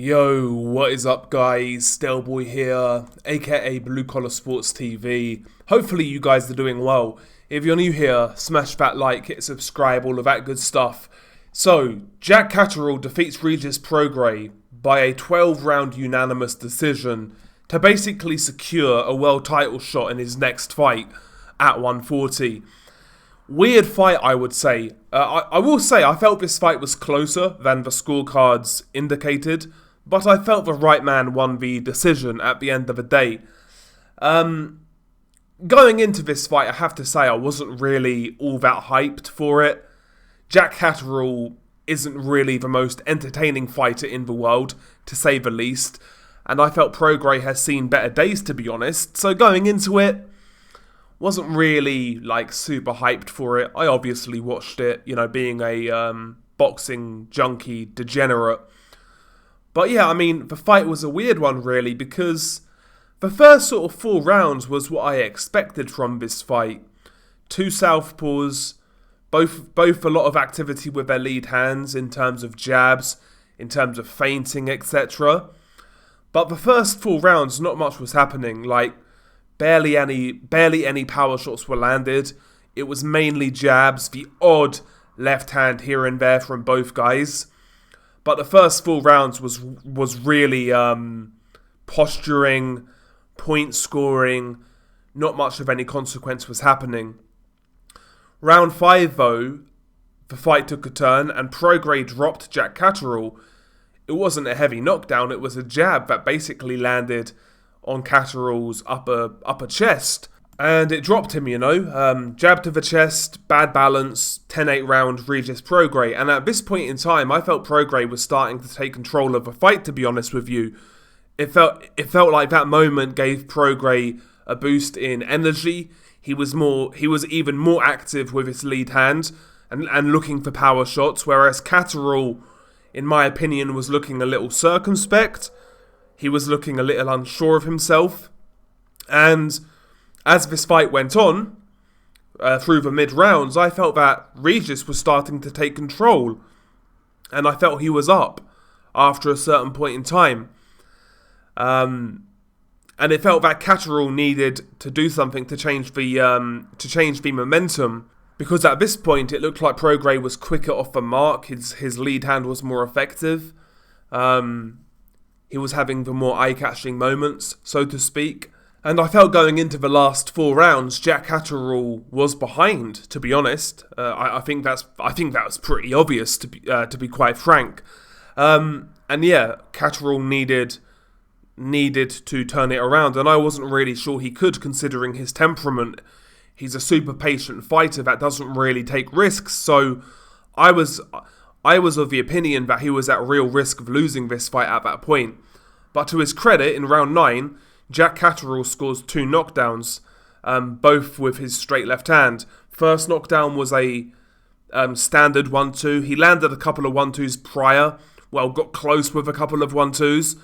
Yo, what is up guys? Stelboy here, aka Blue Collar Sports TV. Hopefully you guys are doing well. If you're new here, smash that like, hit subscribe, all of that good stuff. So, Jack Catterall defeats Regis Prograis by a 12-round unanimous decision to basically secure a world title shot in his next fight at 140. Weird fight, I would say. I will say I felt this fight was closer than the scorecards indicated, but I felt the right man won the decision at the end of the day. Going into this fight, I have to say I wasn't really all that hyped for it. Jack Catterall isn't really the most entertaining fighter in the world, to say the least, and I felt Prograis has seen better days, to be honest, so going into it, wasn't really, super hyped for it. I obviously watched it, being a boxing junkie degenerate. But yeah, the fight was a weird one, really, because the first sort of 4 rounds was what I expected from this fight. 2 southpaws, both a lot of activity with their lead hands in terms of jabs, in terms of feinting, etc. But the first 4 rounds, not much was happening, barely any power shots were landed. It was mainly jabs, the odd left hand here and there from both guys. But the first 4 rounds was really posturing, point scoring, not much of any consequence was happening. Round 5 though, the fight took a turn and Prograis dropped Jack Catterall. It wasn't a heavy knockdown, it was a jab that basically landed on Catterall's upper chest, and it dropped him, jab to the chest, bad balance, 10-8 round Regis Prograis, and at this point in time, I felt Prograis was starting to take control of the fight, to be honest with you. It felt like that moment gave Prograis a boost in energy. He was even more active with his lead hand, and looking for power shots, whereas Catterall, in my opinion, was looking a little circumspect. He was looking a little unsure of himself. And as this fight went on, through the mid-rounds, I felt that Regis was starting to take control. And I felt he was up after a certain point in time. And it felt that Catterall needed to do something to change the momentum. Because at this point, it looked like Prograis was quicker off the mark. His lead hand was more effective. He was having the more eye-catching moments, so to speak. And I felt going into the last 4 rounds, Jack Catterall was behind, to be honest. I think that was pretty obvious, to be quite frank. And yeah, Catterall needed to turn it around, and I wasn't really sure he could, considering his temperament. He's a super patient fighter that doesn't really take risks, so I was of the opinion that he was at real risk of losing this fight at that point. But to his credit, in round 9, Jack Catterall scores 2 knockdowns, both with his straight left hand. First knockdown was a standard 1-2. He landed a couple of 1-2s prior, got close with a couple of 1-2s,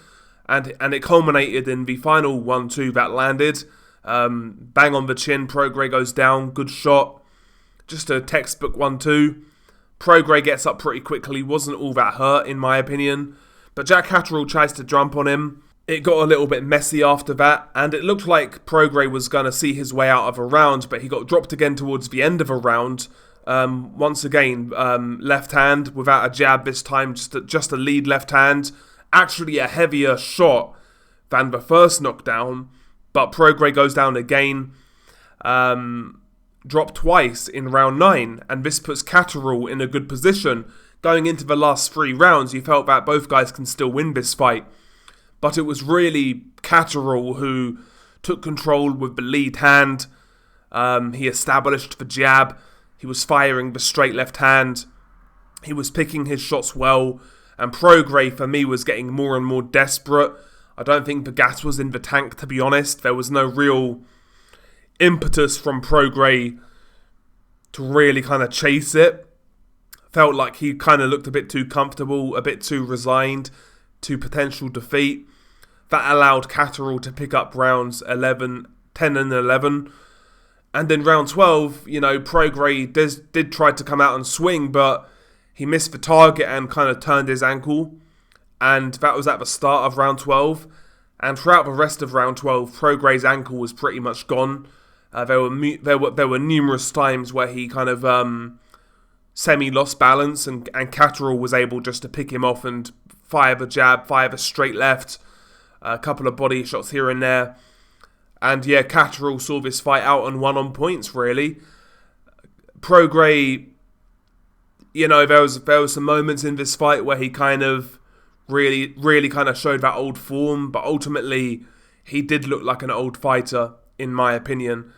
and it culminated in the final 1-2 that landed. Bang on the chin, Prograis goes down, good shot. Just a textbook 1-2. Prograis gets up pretty quickly, wasn't all that hurt in my opinion, but Jack Catterall tries to jump on him. It got a little bit messy after that, and it looked like Prograis was going to see his way out of a round, but he got dropped again towards the end of a round. Once again, left hand without a jab this time, just a lead left hand. Actually a heavier shot than the first knockdown, but Prograis goes down again. Dropped twice in round 9, and this puts Catterall in a good position. Going into the last 3 rounds, you felt that both guys can still win this fight. But it was really Catterall who took control with the lead hand. He established the jab. He was firing the straight left hand. He was picking his shots well. And Prograis, for me, was getting more and more desperate. I don't think the gas was in the tank, to be honest. There was no real impetus from Prograis to really kind of chase it. Felt like he kind of looked a bit too comfortable, a bit too resigned to potential defeat. That allowed Catterall to pick up rounds 10 and 11. And in round 12, Prograis did try to come out and swing, but he missed the target and kind of turned his ankle. and that was at the start of round 12. And throughout the rest of round 12, Prograis' ankle was pretty much gone. There were numerous times where he kind of semi-lost balance, and Catterall was able just to pick him off and fire the jab, fire the straight left, a couple of body shots here and there. And yeah, Catterall saw this fight out and won on points, really. Prograis, there was some moments in this fight where he kind of really kind of showed that old form, but ultimately he did look like an old fighter, in my opinion.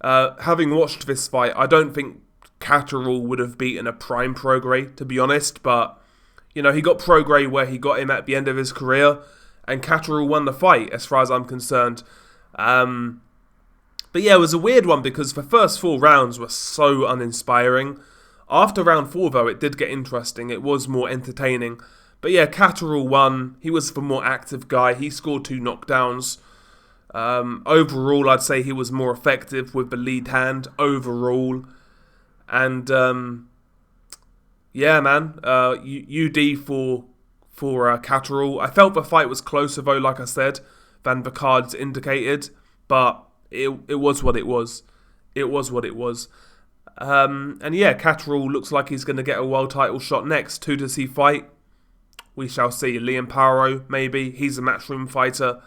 Having watched this fight, I don't think Catterall would have beaten a prime Prograis, to be honest, but he got Prograis where he got him at the end of his career, and Catterall won the fight, as far as I'm concerned. But yeah, it was a weird one because the first 4 rounds were so uninspiring. After round 4, though, it did get interesting. It was more entertaining. But yeah, Catterall won. He was the more active guy. He scored 2 knockdowns. Overall, I'd say he was more effective with the lead hand overall. And yeah, man, UD for Catterall. I felt the fight was closer, though, like I said, than the cards indicated. But it was what it was. It was what it was. And yeah, Catterall looks like he's going to get a world title shot next. Who does he fight? We shall see. Liam Paro, maybe. He's a matchroom fighter.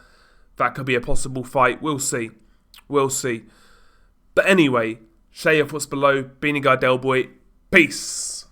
That could be a possible fight. We'll see. We'll see. But anyway, share your thoughts below. Beanie Guy Del Boy. Peace.